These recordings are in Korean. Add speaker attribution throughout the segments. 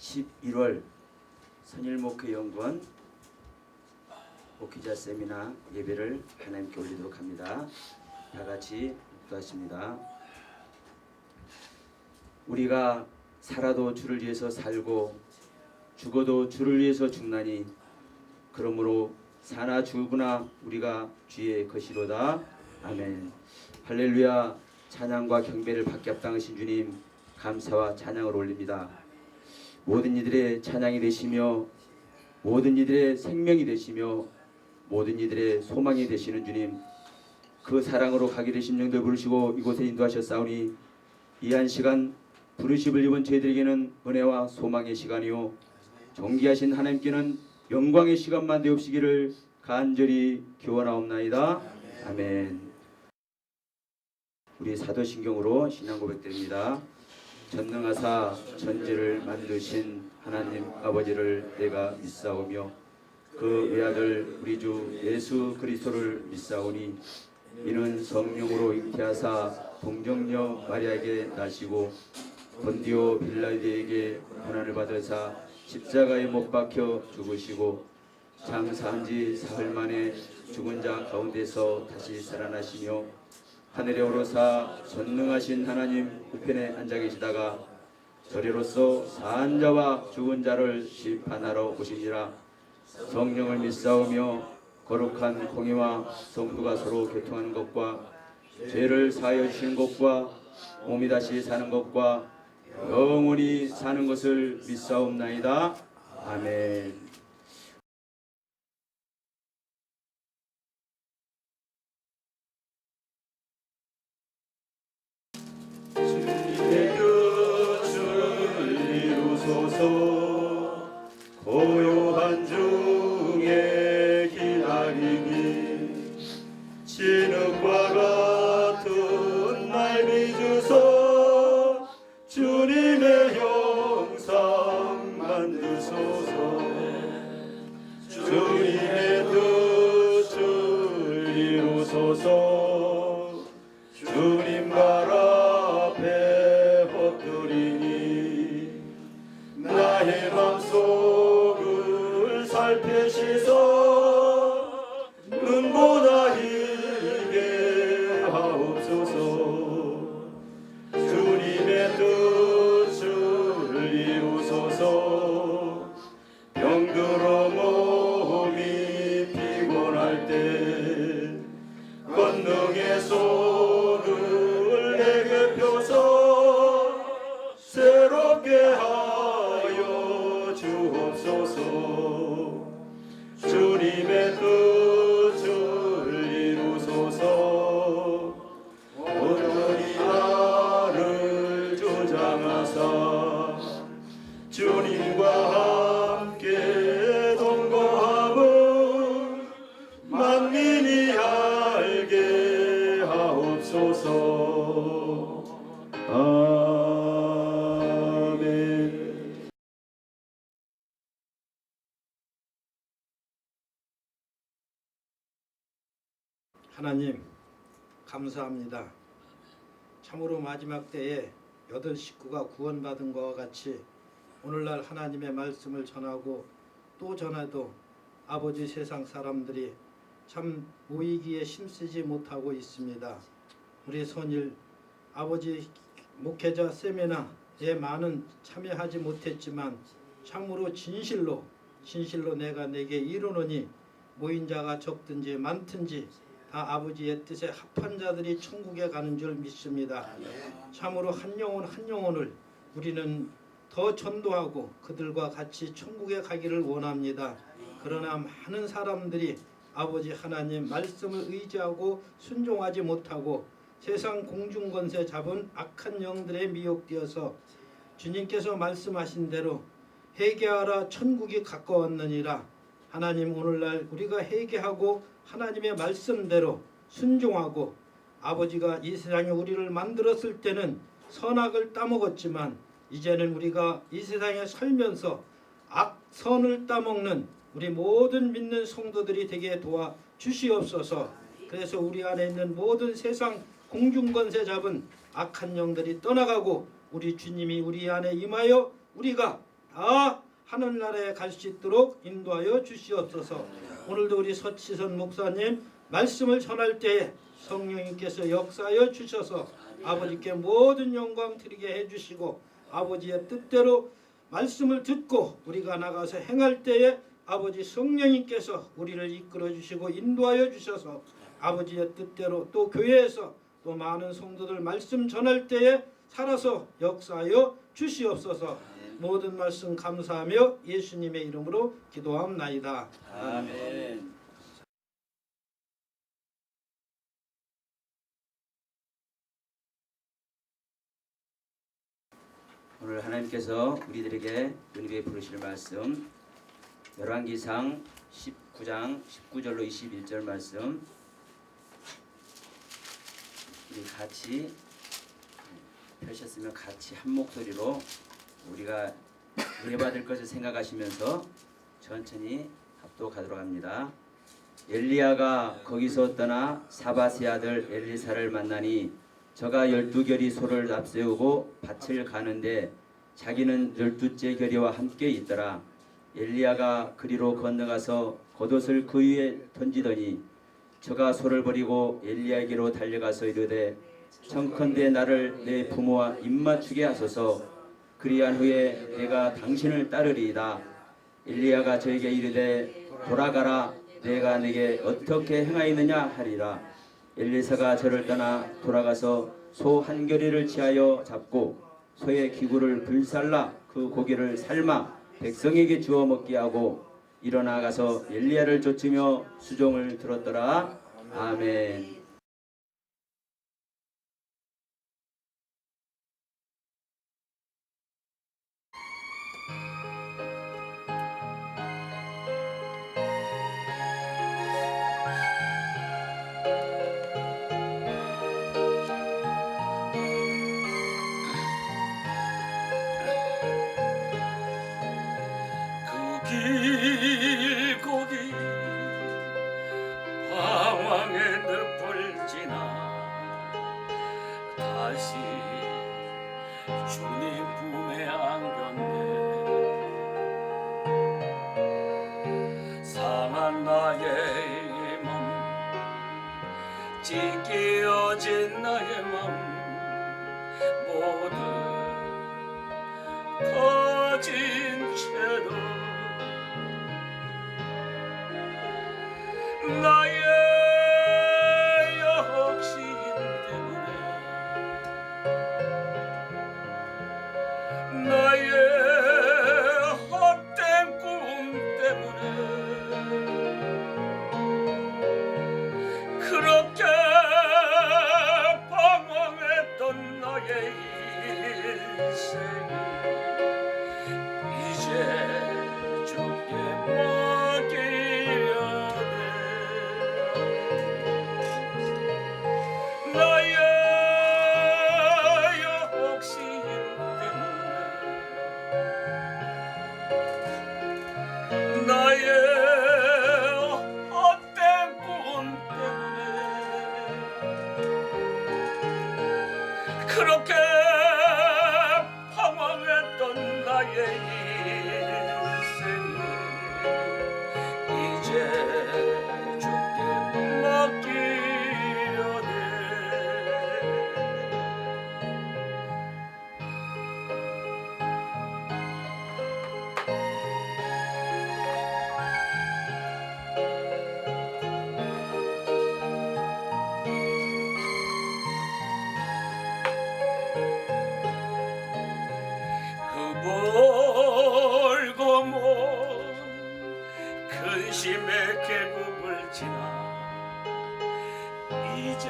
Speaker 1: 11월 선일목회연구원 목회자 세미나 예배를 하나님께 올리도록 합니다. 다같이 기도하십니다. 우리가 살아도 주를 위해서 살고 죽어도 주를 위해서 죽나니 그러므로 사나 죽으나 우리가 주의 것이로다. 아멘. 할렐루야. 찬양과 경배를 받게 합당하신 주님 감사와 찬양을 올립니다. 모든 이들의 찬양이 되시며 모든 이들의 생명이 되시며 모든 이들의 소망이 되시는 주님, 그 사랑으로 가기를 심령들 부르시고 이곳에 인도하셨사오니 이 한 시간 부르심을 입은 저희들에게는 은혜와 소망의 시간이요 존귀하신 하나님께는 영광의 시간만 되옵시기를 간절히 기원하옵나이다. 아멘. 우리 사도신경으로 신앙 고백드립니다. 전능하사 천지를 만드신 하나님 아버지를 내가 믿사오며 그 외아들 우리 주 예수 그리스도를 믿사오니 이는 성령으로 잉태하사 동정녀 마리아에게 나시고 본디오 빌라도에게 고난을 받으사 십자가에 못 박혀 죽으시고 장사한 지 사흘 만에 죽은 자 가운데서 다시 살아나시며 하늘에 오르사 전능하신 하나님 우편에 앉아 계시다가 저리로서 사한 자와 죽은 자를 심판하러 오시니라. 성령을 믿사오며 거룩한 공의와 성도가 서로 교통하는 것과 죄를 사하여 주시는 것과 몸이 다시 사는 것과 영원히 사는 것을 믿사옵나이다. 아멘.
Speaker 2: 고요한 중에 기다리니 진흙과 같은 날 빚으소 주님의 형상 만드소서 주님의 뜻을 이루소서 주님 발 앞에 엎드리니 나의 맘속을 살피시소 눈보다 희게 하옵소서 주님의 뜻을 이루소서 병들어 몸이 피곤할 때 권능의 손을 내게 펴서 새롭게 하여 주옵소서 주님의 뜻을 이루소서 온전히 나를 주장하사 주님과 함께 동거함을 만민이 알게 하옵소서. 아멘.
Speaker 3: 하나님 감사합니다. 참으로 마지막 때에 8 식구가 구원받은 것과 같이 오늘날 하나님의 말씀을 전하고 또 전해도 아버지 세상 사람들이 참 모이기에 힘쓰지 못하고 있습니다. 우리 선일 아버지 목회자 세미나에 많은 참여하지 못했지만 참으로 진실로 내가 내게 이루노니 모인 자가 적든지 많든지 다 아버지의 뜻에 합한 자들이 천국에 가는 줄 믿습니다. 참으로 한 영혼을 우리는 더 전도하고 그들과 같이 천국에 가기를 원합니다. 그러나 많은 사람들이 아버지 하나님 말씀을 의지하고 순종하지 못하고 세상 공중권세 잡은 악한 영들에 미혹되어서 주님께서 말씀하신 대로 회개하라 천국이 가까웠느니라. 하나님 오늘날 우리가 회개하고 하나님의 말씀대로 순종하고 아버지가 이 세상에 우리를 만들었을 때는 선악을 따먹었지만 이제는 우리가 이 세상에 살면서 악선을 따먹는 우리 모든 믿는 성도들이 되게 도와 주시옵소서. 그래서 우리 안에 있는 모든 세상 공중권세 잡은 악한 영들이 떠나가고 우리 주님이 우리 안에 임하여 우리가 다 하늘나라에 갈 수 있도록 인도하여 주시옵소서. 오늘도 우리 서치선 목사님 말씀을 전할 때에 성령님께서 역사하여 주셔서 아버지께 모든 영광 드리게 해주시고 아버지의 뜻대로 말씀을 듣고 우리가 나가서 행할 때에 아버지 성령님께서 우리를 이끌어 주시고 인도하여 주셔서 아버지의 뜻대로 또 교회에서 또 많은 성도들 말씀 전할 때에 살아서 역사하여 주시옵소서. 모든 말씀 감사하며 예수님의 이름으로 기도함나이다.
Speaker 1: 아멘. 오늘 하나님께서 우리들에게 은혜에 부르실 말씀 열왕기상 19장 19절로 21절 말씀 우리 같이 펼쳤으면 같이 한 목소리로 우리가 은혜 받을 것을 생각하시면서 천천히 합독하도록 합니다. 엘리야가 거기서 떠나 사바세 아들 엘리사를 만나니 저가 12결이 소를 앞세우고 밭을 가는데 자기는 12째 결이와 함께 있더라. 엘리야가 그리로 건너가서 겉옷을 그 위에 던지더니 저가 소를 버리고 엘리야에게로 달려가서 이르되 청컨대 나를 내 부모와 입맞추게 하소서. 그리한 후에 내가 당신을 따르리이다. 엘리야가 저에게 이르되 돌아가라. 내가 네게 어떻게 행하였느냐 하리라. 엘리사가 저를 떠나 돌아가서 소 한 겨리를 취하여 잡고 소의 기구를 불살라 그 고기를 삶아 백성에게 주어 먹게 하고 일어나 가서 엘리야를 쫓으며 수종을 들었더라. 아멘.
Speaker 2: 길고 긴 방황의 늪을 지나 다시 주님 품에 안겼네. 상한 나의 몸 찢겨진 나의 맘 모두 터진 채로 나의 욕심 때문에 나의 헛된 꿈 때문에 그렇게 방황했던 나의 인생이 이제 주께 나의 욕심 때문에 나의 헛된 꿈 때문에 그렇게 방황했던 나의 인생이 이제 주께 맡기려네. 멀고 먼 근심의 계곡을 지나 이제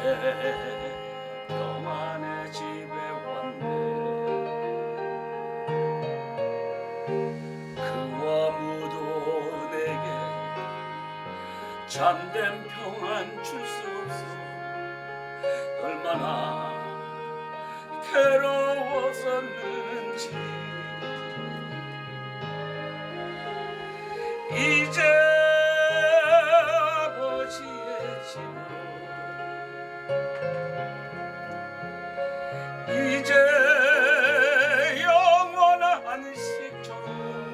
Speaker 2: 평안의 집에 왔네. 그 아무도 내게 참된 평안 줄 수 없어. 얼마나 괴로웠었는지 이제 아버지의 집으로 이제 영원한 안식처럼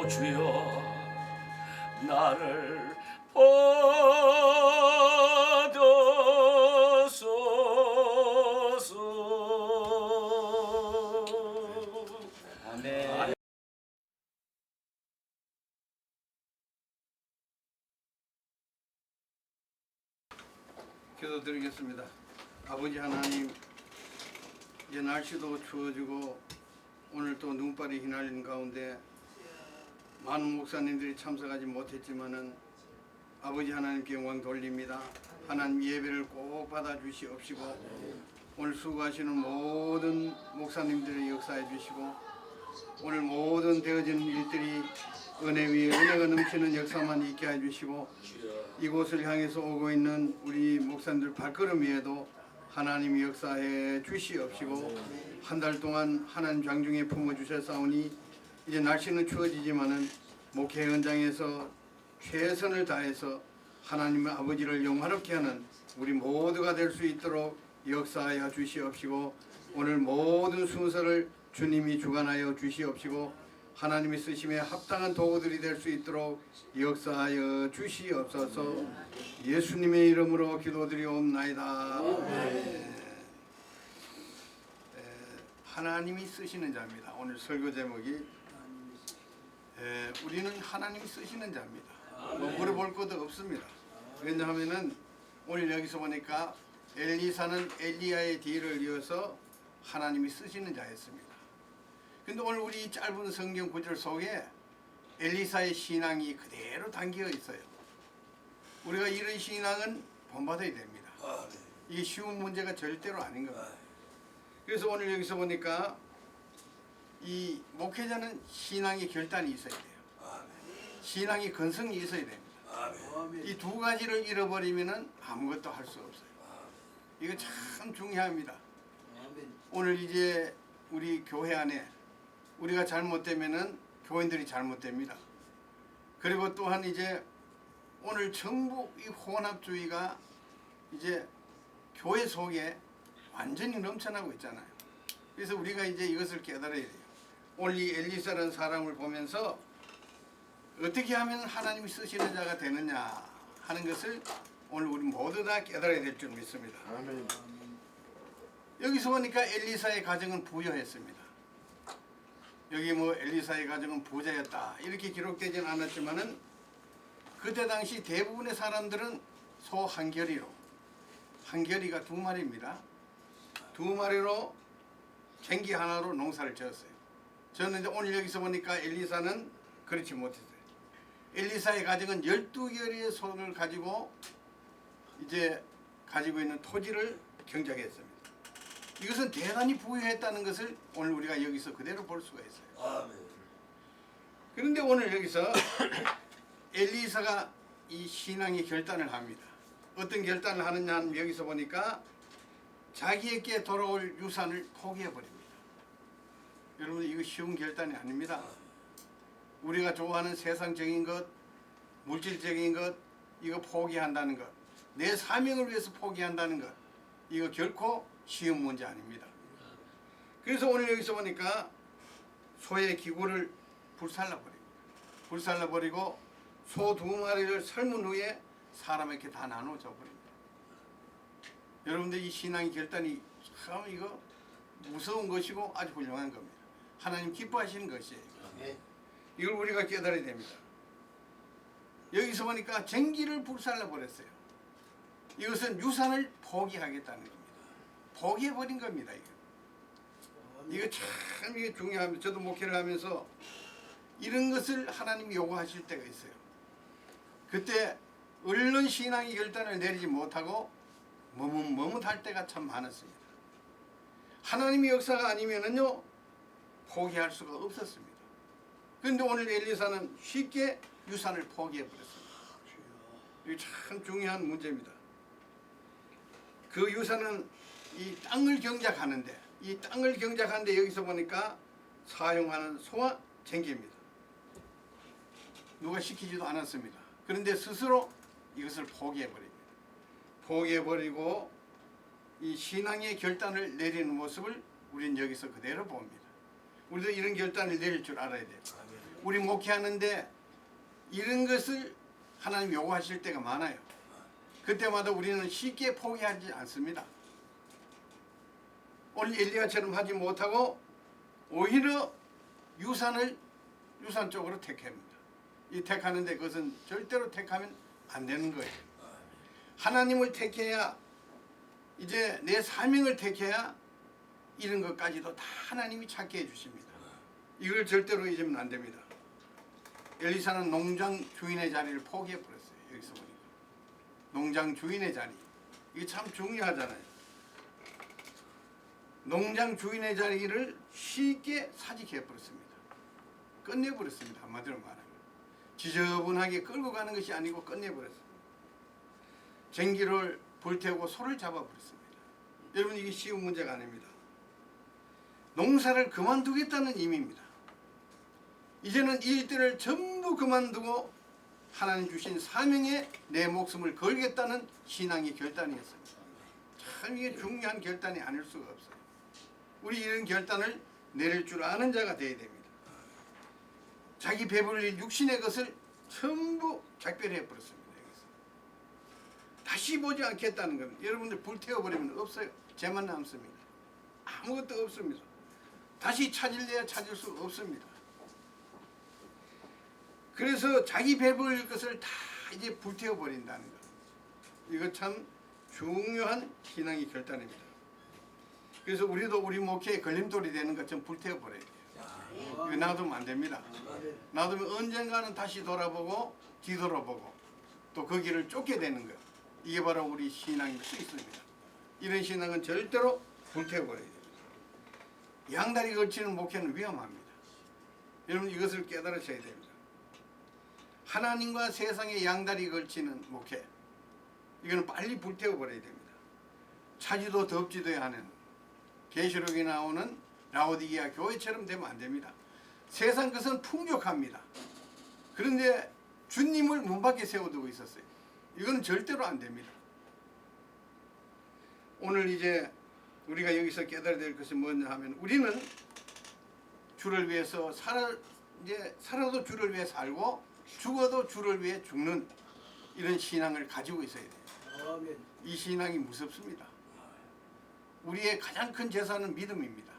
Speaker 2: 주여 나를 받으소서.
Speaker 1: 아멘.
Speaker 4: 기도드리겠습니다. 아버지 하나님, 이제 날씨도 추워지고 오늘 또 눈발이 휘날리는 가운데 많은 목사님들이 참석하지 못했지만은 아버지 하나님께 영광 돌립니다. 하나님 예배를 꼭 받아주시옵시고 오늘 수고하시는 모든 목사님들의 역사해 주시고 오늘 모든 되어지는 일들이 은혜 위에 은혜가 넘치는 역사만 있게 해주시고 이곳을 향해서 오고 있는 우리 목사님들 발걸음 위에도 하나님이 역사해 주시옵시고 한 달 동안 하나님 장중에 품어주셨사오니 이제 날씨는 추워지지만은 목회 현장에서 최선을 다해서 하나님의 아버지를 영화롭게 하는 우리 모두가 될 수 있도록 역사하여 주시옵시고 오늘 모든 순서를 주님이 주관하여 주시옵시고 하나님이 쓰심에 합당한 도구들이 될 수 있도록 역사하여 주시옵소서. 예수님의 이름으로 기도드리옵나이다. 하나님이 쓰시는 자입니다. 오늘 설교 제목이 우리는 하나님이 쓰시는 자입니다. 뭐 물어볼 것도 없습니다. 왜냐하면은 오늘 여기서 보니까 엘리사는 엘리야의 뒤를 이어서 하나님이 쓰시는 자였습니다. 근데 오늘 우리 이 짧은 성경 구절 속에 엘리사의 신앙이 그대로 담겨 있어요. 우리가 이런 신앙은 본받아야 됩니다. 이게 쉬운 문제가 절대로 아닌 겁니다. 그래서 오늘 여기서 보니까 이 목회자는 신앙의 결단이 있어야 돼요. 신앙의 건성이 있어야 됩니다. 이 두 가지를 잃어버리면 아무것도 할 수 없어요. 이거 참 중요합니다. 오늘 이제 우리 교회 안에 우리가 잘못되면은 교인들이 잘못됩니다. 그리고 또한 이제 오늘 전부 이 혼합주의가 이제 교회 속에 완전히 넘쳐나고 있잖아요. 그래서 우리가 이제 이것을 깨달아야 돼요. 오늘 이 엘리사라는 사람을 보면서 어떻게 하면 하나님이 쓰시는 자가 되느냐 하는 것을 오늘 우리 모두 다 깨달아야 될 줄 믿습니다. 아멘. 여기서 보니까 엘리사의 가정은 부유했습니다. 여기 뭐 엘리사의 가정은 부자였다 이렇게 기록되지는 않았지만은 그때 당시 대부분의 사람들은 소 한 겨리로, 한 겨리가 2마리입니다. 2마리로 쟁기 하나로 농사를 지었어요. 저는 이제 오늘 여기서 보니까 엘리사는 그렇지 못했어요. 엘리사의 가정은 12겨리의 소를 가지고 이제 가지고 있는 토지를 경작했습니다. 이것은 대단히 부유했다는 것을 오늘 우리가 여기서 그대로 볼 수가 있어요. 그런데 오늘 여기서 엘리사가 이 신앙의 결단을 합니다. 어떤 결단을 하느냐 하면 여기서 보니까 자기에게 돌아올 유산을 포기해버립니다. 여러분 이거 쉬운 결단이 아닙니다. 우리가 좋아하는 세상적인 것, 물질적인 것 이거 포기한다는 것, 내 사명을 위해서 포기한다는 것 이거 결코 쉬운 문제 아닙니다. 그래서 오늘 여기서 보니까 소의 기구를 불살라버리고 소 2마리를 삶은 후에 사람에게 다 나눠줘 버립니다. 여러분들 이 신앙의 결단이 참 이거 무서운 것이고 아주 훌륭한 겁니다. 하나님 기뻐하시는 것이에요. 이걸 우리가 깨달아야 됩니다. 여기서 보니까 쟁기를 불살라버렸어요. 이것은 유산을 포기하겠다는 겁니다. 포기해버린 겁니다. 이거 참 이게 중요합니다. 저도 목회를 하면서 이런 것을 하나님이 요구하실 때가 있어요. 그때 얼른 신앙의 결단을 내리지 못하고 머뭇할 때가 참 많았습니다. 하나님의 역사가 아니면은요 포기할 수가 없었습니다. 그런데 오늘 엘리사는 쉽게 유산을 포기해버렸습니다. 이게 참 중요한 문제입니다. 그 유산은 이 땅을 경작하는데 여기서 보니까 사용하는 소와 쟁기입니다. 누가 시키지도 않았습니다. 그런데 스스로 이것을 포기해버립니다. 포기해버리고 이 신앙의 결단을 내리는 모습을 우리는 여기서 그대로 봅니다. 우리도 이런 결단을 내릴 줄 알아야 돼요. 우리 목회하는데 이런 것을 하나님 요구하실 때가 많아요. 그때마다 우리는 쉽게 포기하지 않습니다. 오늘 엘리야처럼 하지 못하고 오히려 유산 쪽으로 택합니다. 이 택하는데 그것은 절대로 택하면 안 되는 거예요. 하나님을 택해야, 이제 내 사명을 택해야 이런 것까지도 다 하나님이 찾게 해주십니다. 이걸 절대로 잊으면 안 됩니다. 엘리사는 농장 주인의 자리를 포기해버렸어요. 여기서 보니까 농장 주인의 자리, 이게 참 중요하잖아요. 농장 주인의 자리를 쉽게 사직해버렸습니다. 끝내버렸습니다. 한마디로 말하면 지저분하게 끌고 가는 것이 아니고 끝내버렸습니다. 쟁기를 불태우고 소를 잡아버렸습니다. 여러분, 이게 쉬운 문제가 아닙니다. 농사를 그만두겠다는 의미입니다. 이제는 이 일들을 전부 그만두고 하나님 주신 사명에 내 목숨을 걸겠다는 신앙의 결단이었습니다. 참 이게 중요한 결단이 아닐 수가 없어요. 우리 이런 결단을 내릴 줄 아는 자가 되어야 됩니다. 자기 배불릴 육신의 것을 전부 작별해 버렸습니다. 여기서 다시 보지 않겠다는 겁니다. 여러분들 불태워버리면 없어요. 죄만 남습니다. 아무것도 없습니다. 다시 찾을래야 찾을 수 없습니다. 그래서 자기 배불릴 것을 다 이제 불태워버린다는 것, 이거 참 중요한 신앙의 결단입니다. 그래서 우리도 우리 목회에 걸림돌이 되는 것 좀 불태워버려야 돼요. 이거 놔두면 안 됩니다. 놔두면 언젠가는 다시 돌아보고 뒤돌아보고 또 그 길을 쫓게 되는 거예요. 이게 바로 우리 신앙일 수 있습니다. 이런 신앙은 절대로 불태워버려야 됩니다. 양다리 걸치는 목회는 위험합니다. 여러분, 이것을 깨달으셔야 됩니다. 하나님과 세상에 양다리 걸치는 목회, 이거는 빨리 불태워버려야 됩니다. 차지도 덥지도 하는 계시록에 나오는 라오디게아 교회처럼 되면 안 됩니다. 세상 것은 풍족합니다. 그런데 주님을 문 밖에 세워두고 있었어요. 이거는 절대로 안 됩니다. 오늘 이제 우리가 여기서 깨달아야 될 것이 뭐냐 하면, 우리는 주를 위해서 살아도 주를 위해 살고 죽어도 주를 위해 죽는 이런 신앙을 가지고 있어야 돼요. 이 신앙이 무섭습니다. 우리의 가장 큰 재산은 믿음입니다.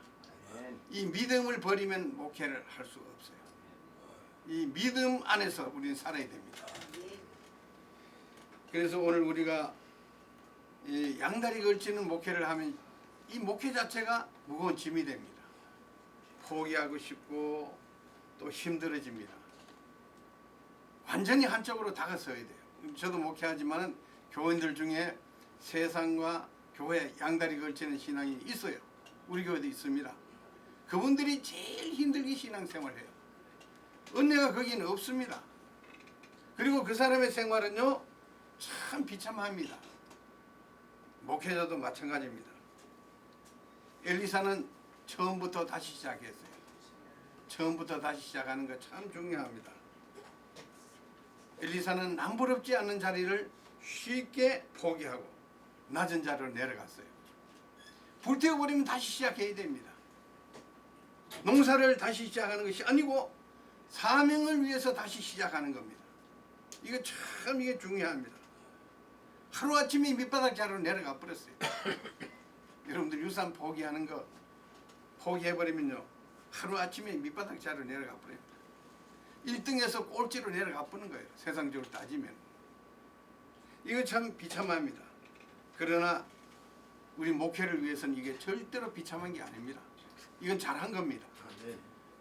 Speaker 4: 이 믿음을 버리면 목회를 할 수가 없어요. 이 믿음 안에서 우리는 살아야 됩니다. 그래서 오늘 우리가 이 양다리 걸치는 목회를 하면 이 목회 자체가 무거운 짐이 됩니다. 포기하고 싶고 또 힘들어집니다. 완전히 한쪽으로 다가서야 돼요. 저도 목회하지만 교인들 중에 세상과 교회 양다리 걸치는 신앙이 있어요. 우리 교회도 있습니다. 그분들이 제일 힘들게 신앙생활을 해요. 은혜가 거기는 없습니다. 그리고 그 사람의 생활은요, 참 비참합니다. 목회자도 마찬가지입니다. 엘리사는 처음부터 다시 시작했어요. 처음부터 다시 시작하는 거 참 중요합니다. 엘리사는 남부럽지 않은 자리를 쉽게 포기하고 낮은 자리로 내려갔어요. 불태워버리면 다시 시작해야 됩니다. 농사를 다시 시작하는 것이 아니고 사명을 위해서 다시 시작하는 겁니다. 이거 참 이게 중요합니다. 하루아침에 밑바닥 자리로 내려가 버렸어요. 여러분들 유산 포기하는 거 포기해버리면요, 하루아침에 밑바닥 자리로 내려가 버립니다. 1등에서 꼴찌로 내려가 버는 거예요. 세상적으로 따지면. 이거 참 비참합니다. 그러나 우리 목회를 위해서는 이게 절대로 비참한 게 아닙니다. 이건 잘한 겁니다.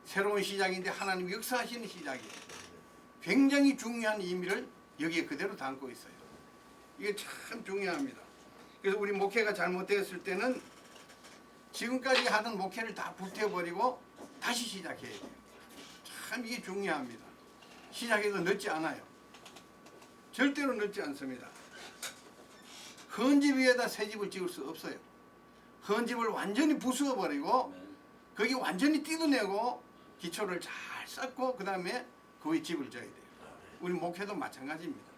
Speaker 4: 새로운 시작인데 하나님 역사하시는 시작이에요. 굉장히 중요한 의미를 여기에 그대로 담고 있어요. 이게 참 중요합니다. 그래서 우리 목회가 잘못되었을 때는 지금까지 하던 목회를 다 불태워버리고 다시 시작해야 돼요. 참 이게 중요합니다. 시작해도 늦지 않아요. 절대로 늦지 않습니다. 헌 집 위에다 새 집을 지을 수 없어요. 헌 집을 완전히 부수어버리고 거기 완전히 뜯어내고 기초를 잘 쌓고 그 다음에 그 위에 집을 져야 돼요. 우리 목회도 마찬가지입니다.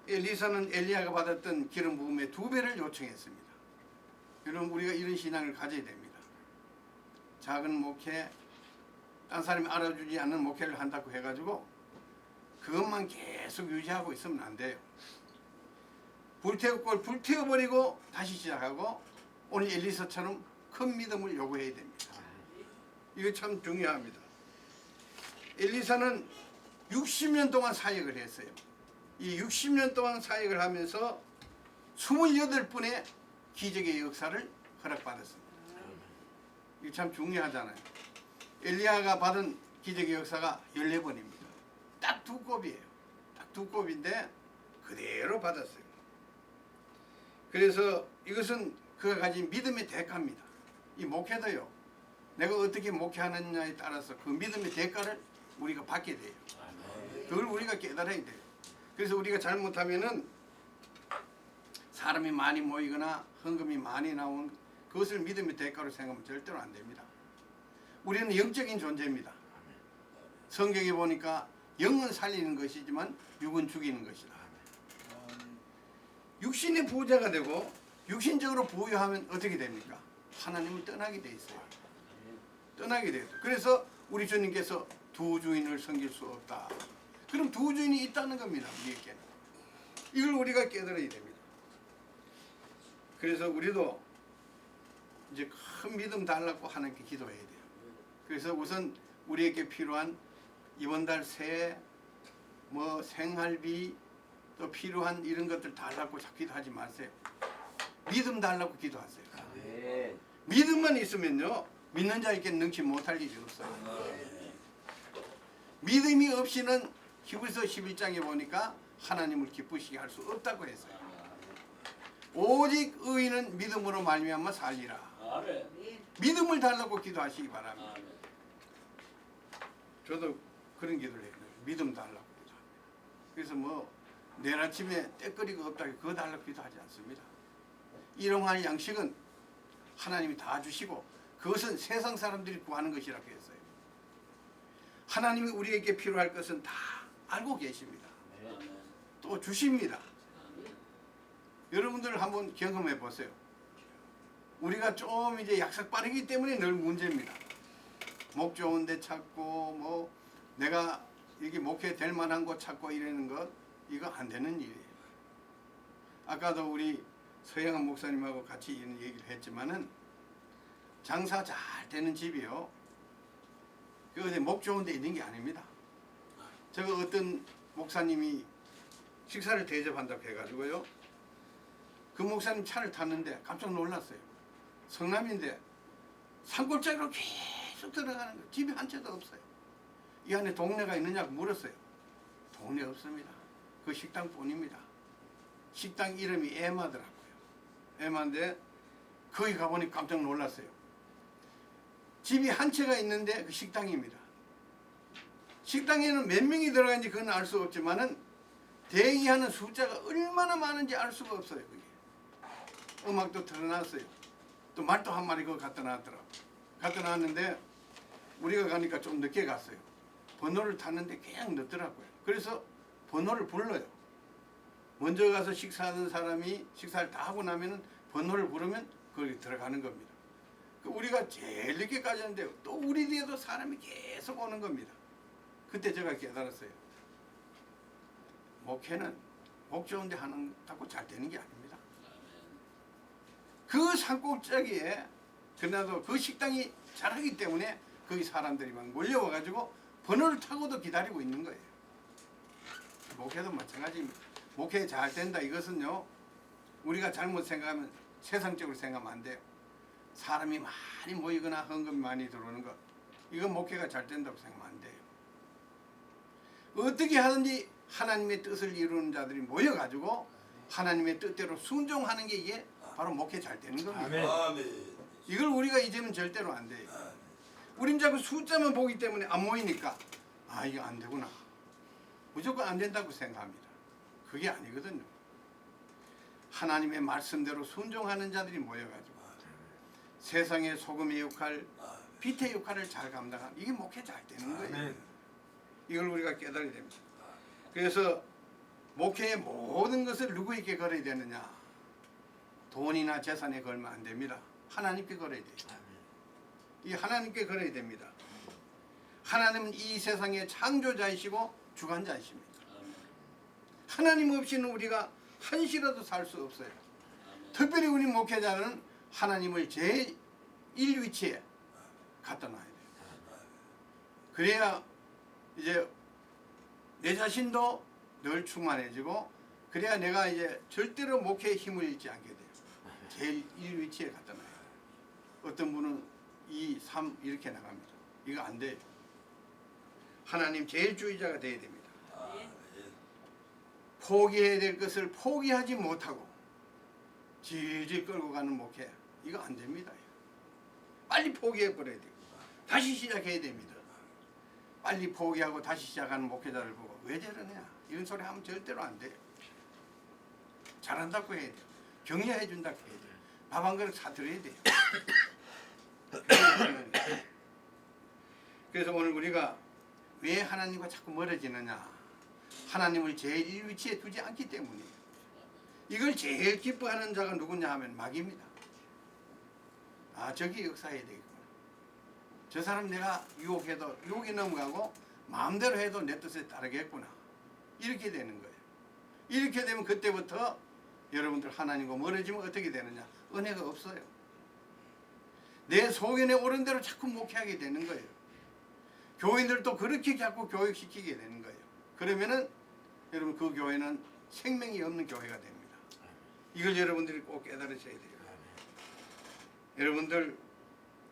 Speaker 4: 엘리사는 엘리야가 받았던 기름 부음의 2배를 요청했습니다. 여러분, 우리가 이런 신앙을 가져야 됩니다. 작은 목회, 딴 사람이 알아주지 않는 목회를 한다고 해가지고 그것만 계속 유지하고 있으면 안 돼요. 불태울 걸 불태워버리고 다시 시작하고 오늘 엘리사처럼 큰 믿음을 요구해야 됩니다. 이거 참 중요합니다. 엘리사는 60년 동안 사역을 했어요. 이 60년 동안 사역을 하면서 28분의 기적의 역사를 허락받았습니다. 이게 참 중요하잖아요. 엘리야가 받은 기적의 역사가 14번입니다. 딱 2곱이에요. 딱 2곱인데 그대로 받았어요. 그래서 이것은 그가 가진 믿음의 대가입니다. 이 목회도요. 내가 어떻게 목회하느냐에 따라서 그 믿음의 대가를 우리가 받게 돼요. 그걸 우리가 깨달아야 돼요. 그래서 우리가 잘못하면은 사람이 많이 모이거나 헌금이 많이 나온 그것을 믿음의 대가로 생각하면 절대로 안 됩니다. 우리는 영적인 존재입니다. 성경에 보니까 영은 살리는 것이지만 육은 죽이는 것이다. 육신의 부자가 되고 육신적으로 부유하면 어떻게 됩니까? 하나님을 떠나게 돼 있어요. 떠나게 돼요. 그래서 우리 주님께서 두 주인을 섬길 수 없다. 그럼 두 주인이 있다는 겁니다. 우리에게는. 이걸 우리가 깨달아야 됩니다. 그래서 우리도 이제 큰 믿음 달라고 하나님께 기도해야 돼요. 그래서 우선 우리에게 필요한 이번 달 새, 뭐 생활비, 또 필요한 이런 것들 달라고 기도하지 마세요. 믿음 달라고 기도하세요. 믿음만 있으면요, 믿는 자에게 능치 못할 일이 없어요. 믿음이 없이는 히브리서 11장에 보니까 하나님을 기쁘시게 할 수 없다고 했어요. 오직 의인은 믿음으로 말미암아 살리라. 믿음을 달라고 기도하시기 바랍니다. 저도 그런 기도를 해요. 믿음 달라고 기도합니다. 그래서 뭐 내일 아침에 때거리가 없다고 그거 달라고 기도하지 않습니다. 일용할 양식은 하나님이 다 주시고 그것은 세상 사람들이 구하는 것이라고 했어요. 하나님이 우리에게 필요할 것은 다 알고 계십니다. 또 주십니다. 여러분들 한번 경험해 보세요. 우리가 좀 이제 약삭 빠르기 때문에 늘 문제입니다. 목 좋은 데 찾고 뭐 내가 여기 목회 될 만한 곳 찾고 이러는 것 이거 안 되는 일이에요. 아까도 우리 서영한 목사님하고 같이 이런 얘기를 했지만은 장사 잘 되는 집이요. 그 어디 목 좋은 데 있는 게 아닙니다. 제가 어떤 목사님이 식사를 대접한다고 해가지고요. 그 목사님 차를 탔는데 깜짝 놀랐어요. 성남인데 산골짜기로 계속 들어가는 거예요. 집이 한 채도 없어요. 이 안에 동네가 있느냐고 물었어요. 동네 없습니다. 그 식당뿐입니다. 식당 이름이 에마더라고요. 에마인데 거기 가보니 깜짝 놀랐어요. 집이 한 채가 있는데 그 식당입니다. 식당에는 몇 명이 들어가는지 그건 알 수 없지만은 대기하는 숫자가 얼마나 많은지 알 수가 없어요. 그게. 음악도 틀어놨어요. 또 말도 한 마리 그거 갖다 놨더라고요. 갖다 놨는데 우리가 가니까 좀 늦게 갔어요. 번호를 탔는데 그냥 늦더라고요. 그래서 번호를 불러요. 먼저 가서 식사하는 사람이 식사를 다 하고 나면은 번호를 부르면 거기 들어가는 겁니다. 우리가 제일 늦게까지 하는데 또 우리 뒤에도 사람이 계속 오는 겁니다. 그때 제가 깨달았어요. 목회는 목 좋은데 한다고 잘 되는 게 아닙니다. 그 산꼭대기에 그나도 그 식당이 잘하기 때문에 거기 사람들이 막 몰려와가지고 번호를 타고도 기다리고 있는 거예요. 목회도 마찬가지입니다. 목회 잘 된다 이것은요, 우리가 잘못 생각하면 세상적으로 생각하면 안 돼요. 사람이 많이 모이거나 헌금이 많이 들어오는 것, 이건 목회가 잘 된다고 생각하면 안 돼요. 어떻게 하든지 하나님의 뜻을 이루는 자들이 모여가지고 하나님의 뜻대로 순종하는 게 이게 바로 목회 잘 되는 겁니다.
Speaker 2: 아멘.
Speaker 4: 이걸 우리가 잊으면 절대로 안 돼요. 우린 자꾸 숫자만 보기 때문에 안 모이니까 아 이거 안 되구나. 무조건 안 된다고 생각합니다. 그게 아니거든요. 하나님의 말씀대로 순종하는 자들이 모여가지고 세상의 소금의 역할, 빛의 역할을 잘 감당하는 이게 목회 잘 되는 거예요. 이걸 우리가 깨달아야 됩니다. 그래서 목회의 모든 것을 누구에게 걸어야 되느냐? 돈이나 재산에 걸면 안 됩니다. 하나님께 걸어야 돼요. 이 하나님께 걸어야 됩니다. 하나님은 이 세상의 창조자이시고 주관자이십니다. 하나님 없이는 우리가 한시라도 살 수 없어요. 특별히 우리 목회자는 하나님을 제일 위치에 갖다 놔야 돼요. 그래야 이제 내 자신도 늘 충만해지고, 그래야 내가 이제 절대로 목회에 힘을 잃지 않게 돼요. 제일 위치에 갖다 놔야 돼요. 어떤 분은 2, 3 이렇게 나갑니다. 이거 안 돼요. 하나님 제일주의자가 돼야 됩니다. 포기해야 될 것을 포기하지 못하고 질질 끌고 가는 목회, 이거 안 됩니다. 빨리 포기해 버려야 돼요. 다시 시작해야 됩니다. 빨리 포기하고 다시 시작하는 목회자를 보고 왜 저러냐 이런 소리 하면 절대로 안 돼요. 잘한다고 해야 돼요. 격려해 준다고 해야 돼요. 밥 한 그릇 사드려야 돼요. 그래서 오늘 우리가 왜 하나님과 자꾸 멀어지느냐, 하나님을 제일 위치에 두지 않기 때문이에요. 이걸 제일 기뻐하는 자가 누구냐 하면 마귀입니다. 아, 저기 역사해야 되겠구나. 저 사람 내가 유혹해도 유혹이 넘어가고 마음대로 해도 내 뜻에 따르겠구나. 이렇게 되는 거예요. 이렇게 되면 그때부터 여러분들 하나님과 멀어지면 어떻게 되느냐, 은혜가 없어요. 내 소견에 옳은 대로 자꾸 목회하게 되는 거예요. 교인들도 그렇게 자꾸 교육시키게 되는 거예요. 그러면은 여러분 그 교회는 생명이 없는 교회가 됩니다. 이걸 여러분들이 꼭 깨달으셔야 돼요. 여러분들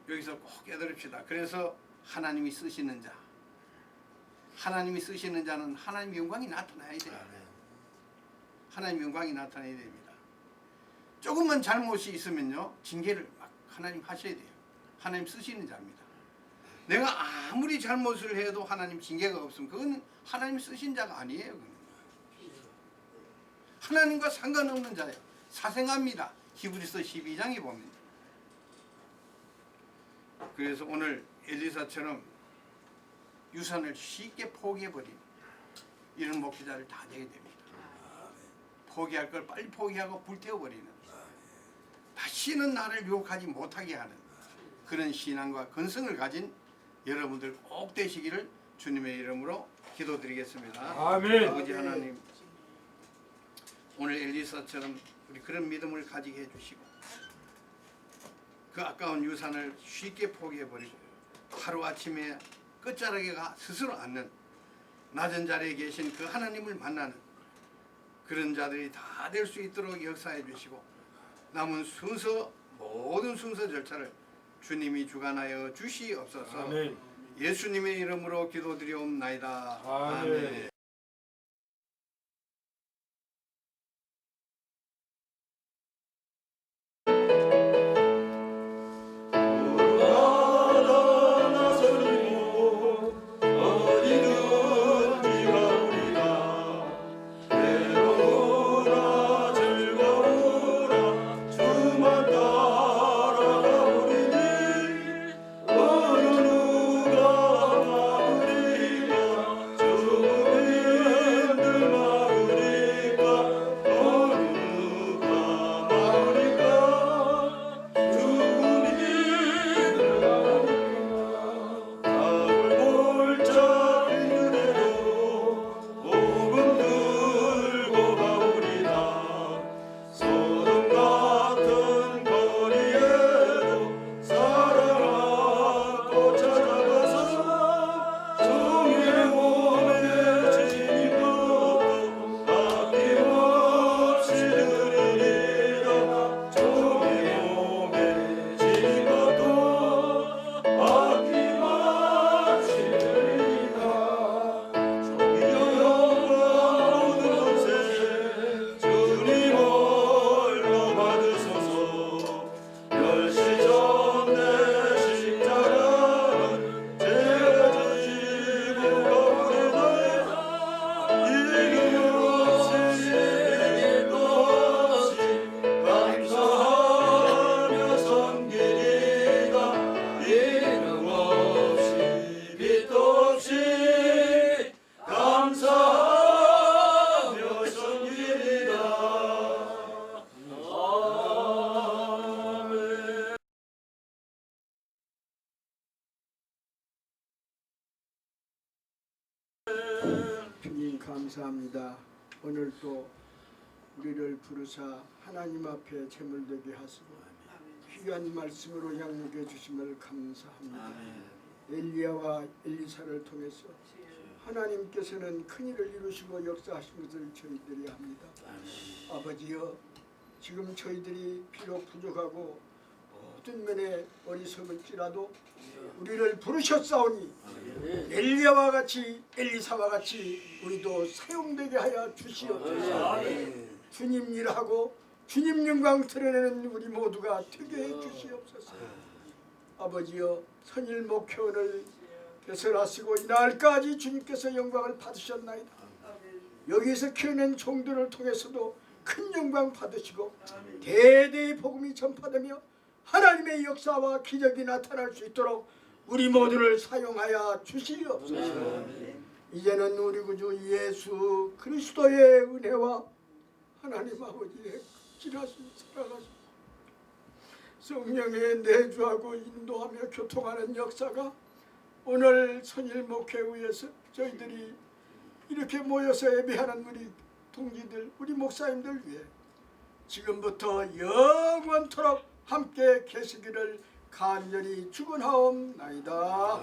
Speaker 4: 여기서 꼭 깨달읍시다. 그래서 하나님이 쓰시는 자, 하나님이 쓰시는 자는 하나님 영광이 나타나야 돼요. 하나님 영광이 나타나야 됩니다. 조금만 잘못이 있으면요, 징계를 막 하나님 하셔야 돼요. 하나님 쓰시는 자입니다. 내가 아무리 잘못을 해도 하나님 징계가 없으면 그건 하나님 쓰신 자가 아니에요. 그건. 하나님과 상관없는 자예요. 사생합니다. 히브리서 12장에 보면. 그래서 오늘 엘리사처럼 유산을 쉽게 포기해버린 이런 목회자를 다 되게 됩니다. 포기할 걸 빨리 포기하고 불태워버리는, 다시는 나를 유혹하지 못하게 하는 그런 신앙과 근성을 가진 여러분들 꼭 되시기를 주님의 이름으로 기도드리겠습니다.
Speaker 2: 아멘.
Speaker 4: 아버지 하나님, 오늘 엘리사처럼 우리 그런 믿음을 가지게 해주시고 그 아까운 유산을 쉽게 포기해버리고 하루아침에 끝자락에 가 스스로 앉는, 낮은 자리에 계신 그 하나님을 만나는 그런 자들이 다 될 수 있도록 역사해 주시고, 남은 순서, 모든 순서 절차를 주님이 주관하여 주시옵소서.
Speaker 2: 아멘.
Speaker 4: 예수님의 이름으로 기도드리옵나이다.
Speaker 2: 아멘.
Speaker 4: 아멘.
Speaker 2: 어느 누가 우리가 주의
Speaker 5: 주님 감사합니다. 오늘 또 우리를 부르사 하나님 앞에 제물되게 하시고 귀한 말씀으로 양육해 주심을 감사합니다. 엘리야와 엘리사를 통해서 하나님께서는 큰일을 이루시고 역사하신 것을 저희들이 합니다. 아버지여, 지금 저희들이 비록 부족하고 모든 면에 어리석을지라도 우리를 부르셨사오니 엘리야와 같이 엘리사와 같이 우리도 사용되게 하여 주시옵소서. 주님 일하고 주님 영광 드러내는 우리 모두가 되게 해 주시옵소서. 아버지여, 선일 목회원을 개설하시고 이날까지 주님께서 영광을 받으셨나이다. 여기서 키워낸 종들을 통해서도 큰 영광 받으시고 대대의 복음이 전파되며 하나님의 역사와 기적이 나타날 수 있도록 우리 모두를 사용하여 주시옵소서. 이제는 우리 구주 예수 그리스도의 은혜와 하나님 아버지의 진하신 살아가신 성령의 내주하고 인도하며 교통하는 역사가 오늘 선일 목회의에서 저희들이 이렇게 모여서 예배하는 우리 동지들, 우리 목사님들 위해 지금부터 영원토록 함께 계시기를 간절히 축원하옵나이다.